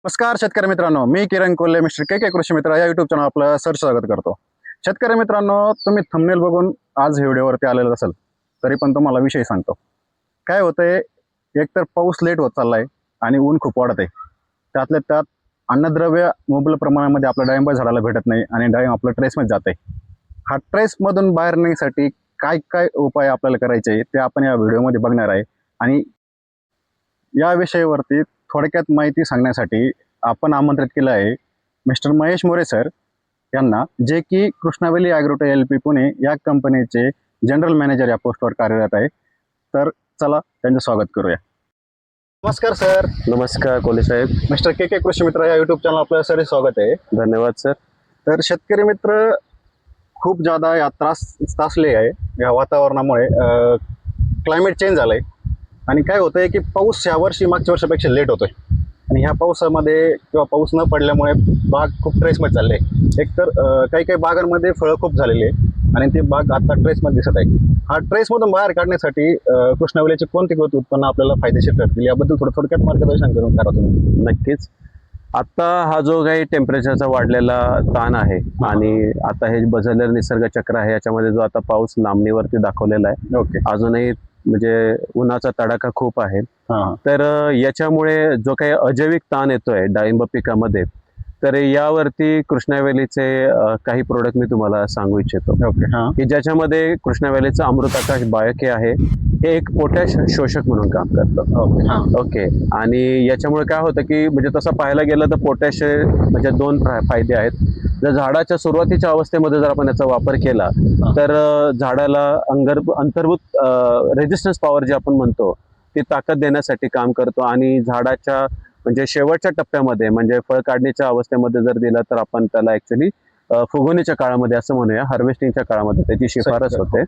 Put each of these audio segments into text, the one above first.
नमस्कार शेतकरी मित्रांनो, मी किरण कोल्हे मिस्टर के कृषी मित्र या युट्यूब चॅनल आपलं सर स्वागत करतो. शेतकरी मित्रांनो, तुम्ही थंबनेल बघून आज व्हिडिओवरती आलेलं असेल तरी पण तुम्हाला विषय सांगतो. काय होतंय, एकतर पाऊस लेट होत चाललाय आणि ऊन खूप वाढत आहे. त्यातल्या त्यात अन्नद्रव्य मुबलक प्रमाणामध्ये आपल्या डाळिंब झाडाला भेटत नाही आणि डाळिंब आपलं ट्रेसमध्ये जात आहे. हा ट्रेसमधून बाहेर निघण्यासाठी काय काय उपाय आपल्याला करायचे ते आपण या व्हिडिओमध्ये बघणार आहे. आणि या विषयावरती थोडक्यात माहिती सांगण्यासाठी आपण आमंत्रित केलं आहे मिस्टर महेश मोरे सर यांना, जे की कृष्णावेली ॲग्रोटेक LP पुणे या कंपनीचे जनरल मॅनेजर या पोस्टवर कार्यरत आहे. तर चला त्यांचं स्वागत करूया. नमस्कार सर. नमस्कार कोल्हे साहेब. मिस्टर के कृषी मित्र या युट्यूब चॅनल आपलं सर स्वागत आहे. धन्यवाद सर. तर शेतकरी मित्र खूप ज्यादा या त्रासले आहे या वातावरणामुळे. क्लायमेट चेंज झालंय आणि काय होतंय की पाऊस या वर्षी मागच्या वर्षापेक्षा लेट होतोय आणि ह्या पावसामध्ये किंवा पाऊस न पडल्यामुळे बाग खूप ट्रेसमध्ये चालले. एकतर काही काही बागांमध्ये फळं खूप झालेली आहे आणि ते बाग आता ट्रेसमध्ये दिसत आहे. हा ट्रेसमधून बाहेर काढण्यासाठी कृष्णावेलीचे कोणते उत्पन्न आपल्याला फायदेशीर ठरतील याबद्दल थोडक्यात मार्गदर्शन करा तुम्ही. नक्कीच. आता हा जो काही टेम्परेचरचा वाढलेला ताण आहे आणि आता हे बदललेलं निसर्ग चक्र आहे, याच्यामध्ये जो आता पाऊस लांबणीवरती दाखवलेला आहे, ओके, अजूनही म्हणजे उन्हाचा तडाखा खूप आहे. तर याच्यामुळे जो काही अजैविक ताण येतोय डाळिंब पिकामध्ये, तर यावरती कृष्णावेलीचे काही प्रोडक्ट मी तुम्हाला सांगू इच्छितो. ओके, की ज्याच्यामध्ये कृष्णावेलीचं अमृताकाश बायोके आहे, हे एक पोटॅश शोषक म्हणून काम करतं. ओके. आणि याच्यामुळे काय होतं की म्हणजे तसं पाहायला गेलं तर पोटॅश म्हणजे दोन फायदे आहेत. जर झाडाच्या सुरुवातीच्या अवस्थेमध्ये जर आपण याचा वापर केला तर झाडाला अंतर्भूत रेजिस्टन्स पॉवर जे आपण म्हणतो ती ताकद देण्यासाठी काम करतो आणि झाडाच्या म्हणजे शेवटच्या टप्प्यामध्ये म्हणजे फळ काढणीच्या अवस्थेमध्ये जर दिला तर आपण त्याला ऍक्च्युली फुगवणीच्या काळामध्ये असं म्हणूया, हार्वेस्टिंगच्या काळामध्ये त्याची शिफारस होते.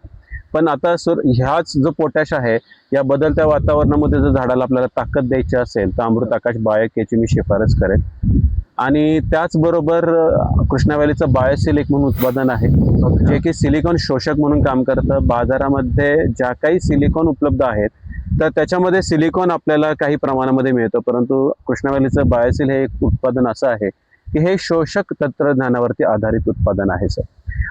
पण आता ह्याच जो पोटॅश आहे या बदलत्या वातावरणामध्ये जर झाडाला आपल्याला ताकद द्यायची असेल तर अमृताकाश बायोकेची मी शिफारस करेन. आणि त्याचबरोबर कृष्णावेलीचं बायोसिल एक म्हणून उत्पादन आहे, जे की सिलिकॉन शोषक म्हणून काम करतं. बाजारामध्ये ज्या काही सिलिकॉन उपलब्ध आहेत तर त्याच्यामध्ये सिलिकॉन आपल्याला काही प्रमाणामध्ये मिळतं, परंतु कृष्णावेलीचं बायोसिल हे एक उत्पादन असं आहे की हे शोषक तंत्रज्ञानावरती आधारित उत्पादन आहे सर.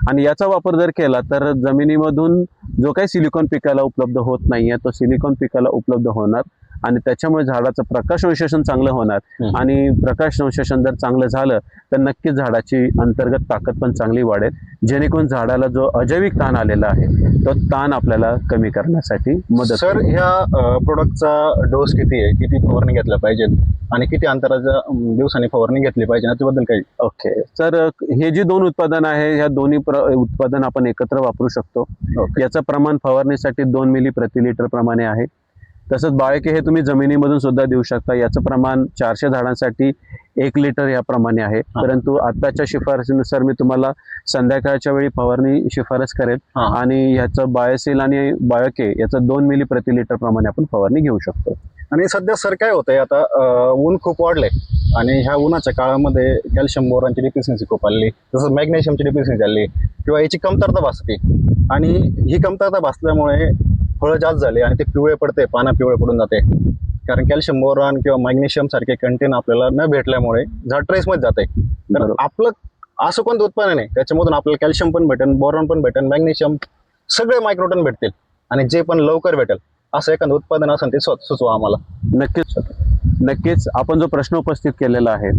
आणि याचा वापर जर केला तर जमिनीमधून जो काही सिलिकॉन पिकाला उपलब्ध होत नाहीये तो सिलिकॉन पिकाला उपलब्ध होणार आणि त्याच्यामुळे झाडाचं प्रकाश संश्लेषण चांगलं होणार. आणि प्रकाश संश्लेषण जर चांगलं झालं तर नक्कीच झाडाची अंतर्गत ताकद पण चांगली वाढेल, जेणेकरून झाडाला जो अजैविक ताण आलेला आहे तो ताण आपल्याला कमी करण्यासाठी मदत. सर, ह्या प्रोडक्टचा डोस किती आहे, किती फवारणी घेतल्या पाहिजेत आणि किती अंतराच्या दिवसांनी फवारणी घेतली पाहिजे याच्याबद्दल काही? ओके सर, हे जी दोन उत्पादन आहे ह्या दोन्ही उत्पादन आपण एकत्र वापरू शकतो. याचं प्रमाण फवारणीसाठी 2 मिली प्रति लिटर प्रमाणे आहे. तसंच बायोके हे तुम्ही जमिनीमधून सुद्धा देऊ शकता. याचं प्रमाण 400 झाडांसाठी 1 लिटर याप्रमाणे आहे. परंतु आताच्या शिफारसीनुसार मी तुम्हाला संध्याकाळच्या वेळी फवारणी शिफारस करेल आणि ह्याचं बायोसिल आणि बायोके याचं 2 मिली प्रति लिटर प्रमाणे आपण फवारणी घेऊ शकतो. आणि सध्या सर काय होतंय, आता ऊन खूप वाढलंय आणि ह्या उन्हाच्या काळामध्ये कॅल्शियम बोरॉनची डिफिशियन्सी खूप आली, तसंच मॅग्नेशियमची डिफिशियन्सी आली किंवा याची कमतरता भासते. आणि ही कमतरता भासल्यामुळे फळं जास्त झाले आणि ते पिवळे पडते, पानं पिवळे पडून जाते, कारण कॅल्शियम बोरॉन किंवा मॅग्नेशियम सारखे कंटेन आपल्याला न भेटल्यामुळे झाड ट्रेसमध्ये जाते. तर आपलं असं कोणतं उत्पादन आहे त्याच्यामधून आपल्याला कॅल्शियम पण भेटेल, बोरॉन पण भेटेल, मॅग्नेशियम सगळे मायक्रोटन भेटतील आणि जे पण लवकर भेटेल असं एखादं उत्पादन असेल ते सुचवा आम्हाला. नक्कीच आपण जो प्रश्न उपस्थित केलेला आहे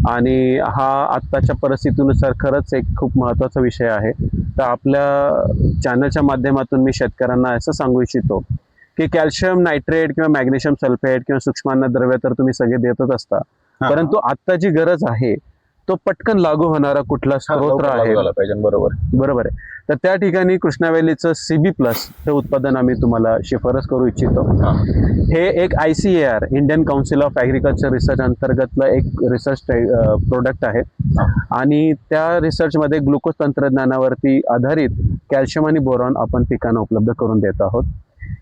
आणि हा आत्ताच्या परिस्थितीनुसार खरंच एक खूप महत्त्वाचा विषय आहे. तर आपल्या चॅनलच्या माध्यमातून मी शेतकऱ्यांना असं सांगू इच्छितो की कॅल्शियम नायट्रेट किंवा मॅग्नेशियम सल्फेट किंवा सूक्ष्म अन्नद्रव्य तर तुम्ही सगळे देतच असता, परंतु आता जी गरज आहे तो पटकन लागू होणारा कुठला स्रोत आहे बरोबर आहे. तर त्या ठिकाणी कृष्णावेलीचं CB+ हे उत्पादन आम्ही तुम्हाला शिफारस करू इच्छितो. हे एक ICAR Indian council of agriculture research अंतर्गतलं एक रिसर्च प्रोडक्ट आहे आणि त्या रिसर्चमध्ये ग्लुकोज तंत्रज्ञानावरती आधारित कॅल्शियम आणि बोरॉन आपण पिकांना उपलब्ध करून देत आहोत.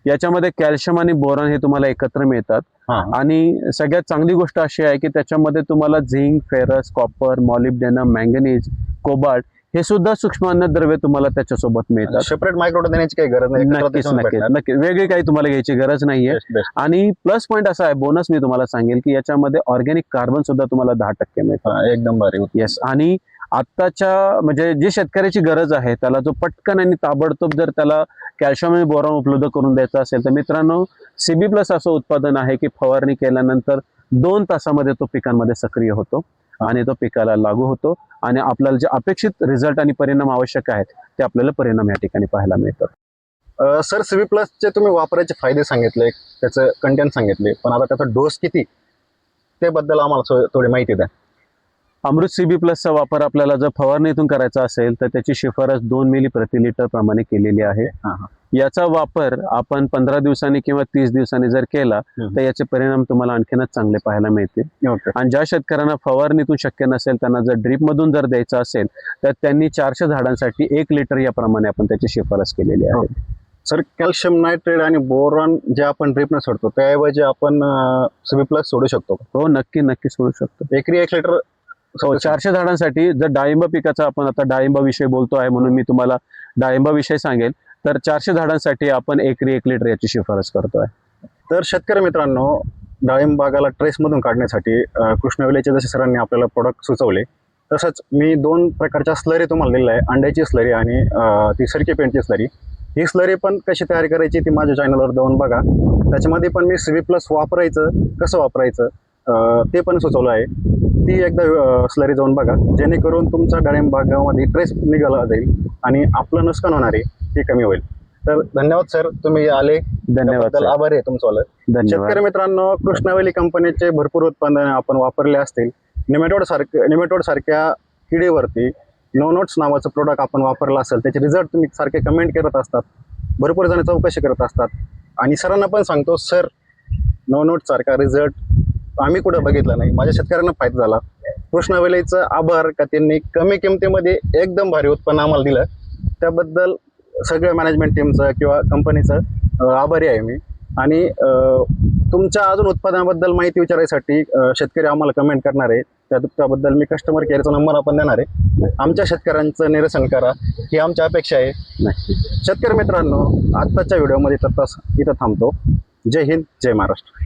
याच्यामध्ये कॅल्शियम आणि बोरॉन हे तुम्हाला एकत्र मिळतात आणि सगळ्यात चांगली गोष्ट अशी आहे की त्याच्यामध्ये तुम्हाला zinc, ferrous, copper, molybdenum, manganese, cobalt हे सुद्धा सूक्ष्म अन्नद्रव्य तुम्हाला त्याच्यासोबत मिळतात. सेपरेट मायक्रोडोस देण्याची काही गरज नाही, एकत्र नक्कीच त्याच्यावर नक्कीच भेटणार. नक्कीच वेगळी काही तुम्हाला घ्यायची गरज नाहीये. Best, best. आणि प्लस पॉईंट असा आहे, बोनस मी तुम्हाला सांगेल की याच्यामध्ये ऑर्गॅनिक कार्बन सुद्धा तुम्हाला 10% मिळतं. हा, एकदम भारी. येस. आणि आत्ताच्या म्हणजे जी शेतकऱ्याची गरज आहे त्याला जो पटकन आणि ताबडतोब जर त्याला कॅल्शियम आणि बोरॉन उपलब्ध करून द्यायचा असेल तर मित्रांनो सीबी प्लस असं उत्पादन आहे की फवारणी केल्यानंतर 2 तासामध्ये तो पिकांमध्ये सक्रिय होतो आणि तो पिकाला लागू होतो आणि आपल्याला जे अपेक्षित रिझल्ट आणि परिणाम आवश्यक आहेत ते आपल्याला परिणाम या ठिकाणी पाहायला मिळतात. सर सीबी प्लसचे तुम्ही वापरायचे फायदे सांगितले, त्याचं कंटेंट सांगितले, पण आता त्याचा डोस किती ते बद्दल आम्हाला थोडी माहिती द्या. अमृत सीबी प्लसचा वापर आपल्याला जर फवारणीतून करायचा असेल तर त्याची शिफारस 2 मिली प्रति लिटर प्रमाणे केलेली आहे. याचा वापर आपण 15 दिवसांनी किंवा 30 दिवसांनी जर केला तर याचे परिणाम तुम्हाला आणखीनच चांगले पाहायला मिळतील. आणि ज्या शेतकऱ्यांना फवारणीतून शक्य नसेल त्यांना जर ड्रीप मधून जर द्यायचं असेल तर त्यांनी 400 झाडांसाठी 1 लिटर याप्रमाणे आपण त्याची शिफारस केलेली आहे. सर कॅल्शियम नायट्रेट आणि बोरॉन जे आपण ड्रिपने सोडतो त्याऐवजी आपण सीबी प्लस सोडू शकतो? हो, नक्की सोडू शकतो. एकरी 1 लिटर. हो, 400 झाडांसाठी. जर डाळिंब पिकाचा आपण आता डाळिंबाविषयी बोलतो आहे म्हणून मी तुम्हाला डाळिंबाविषयी सांगेल तर 400 झाडांसाठी आपण एकरी 1 लिटर याची शिफारस करतोय. तर शेतकरी मित्रांनो, डाळिंब बागाला ट्रेसमधून काढण्यासाठी कृष्णवेलीचे जसे सरांनी आपल्याला प्रोडक्ट सुचवले तसंच मी 2 प्रकारच्या स्लरी तुम्हाला दिलेल्या आहे, अंड्याची स्लरी आणि ती सरकी पेंटची स्लरी. ही स्लरी पण कशी तयार करायची ती माझ्या चॅनलवर जाऊन बघा. त्याच्यामध्ये पण मी सीबी प्लस वापरायचं कसं वापरायचं ते पण सुचवलं आहे. ती एकदा स्लरी जाऊन बघा जेणेकरून तुमच्या डाळिंब बागामध्ये ट्रेस निघाला जाईल आणि आपलं नुकसान होणार आहे ते कमी होईल. तर धन्यवाद सर, तुम्ही आले. धन्यवाद. आभारी आहे तुमचं. धन्यवाद. शेतकरी मित्रांनो, कृष्णवेली कंपनीचे भरपूर उत्पादने आपण वापरले असतील. निमेटोड सारख्या किडीवरती नो नोट्स नावाचं प्रोडक्ट आपण वापरलं असेल त्याचे रिझल्ट तुम्ही सारखे कमेंट करत असतात, भरपूर जण चौकशी करत असतात आणि सरांना पण सांगतो सर नो नोट्स सारखा रिझल्ट आम्ही कुठं बघितला नाही. माझ्या शेतकऱ्यांना फायदा झाला. कृष्णवेलीचं आभार का त्यांनी कमी किमतीमध्ये एकदम भारी उत्पन्न आम्हाला दिलं, त्याबद्दल सगळ्या मॅनेजमेंट टीमचं किंवा कंपनीचं आभारी आहे मी. आणि तुमच्या अजून उत्पादनाबद्दल माहिती विचारायसाठी शेतकरी आम्हाला कमेंट करणार आहे, त्याबद्दल मी कस्टमर केअरचा नंबर आपण देणार आहे. आमच्या शेतकऱ्यांचं निरसन करा ही आमची अपेक्षा आहे. शेतकरी मित्रांनो, आत्ताच्या व्हिडिओमध्ये इथं थांबतो. जय हिंद, जय महाराष्ट्र.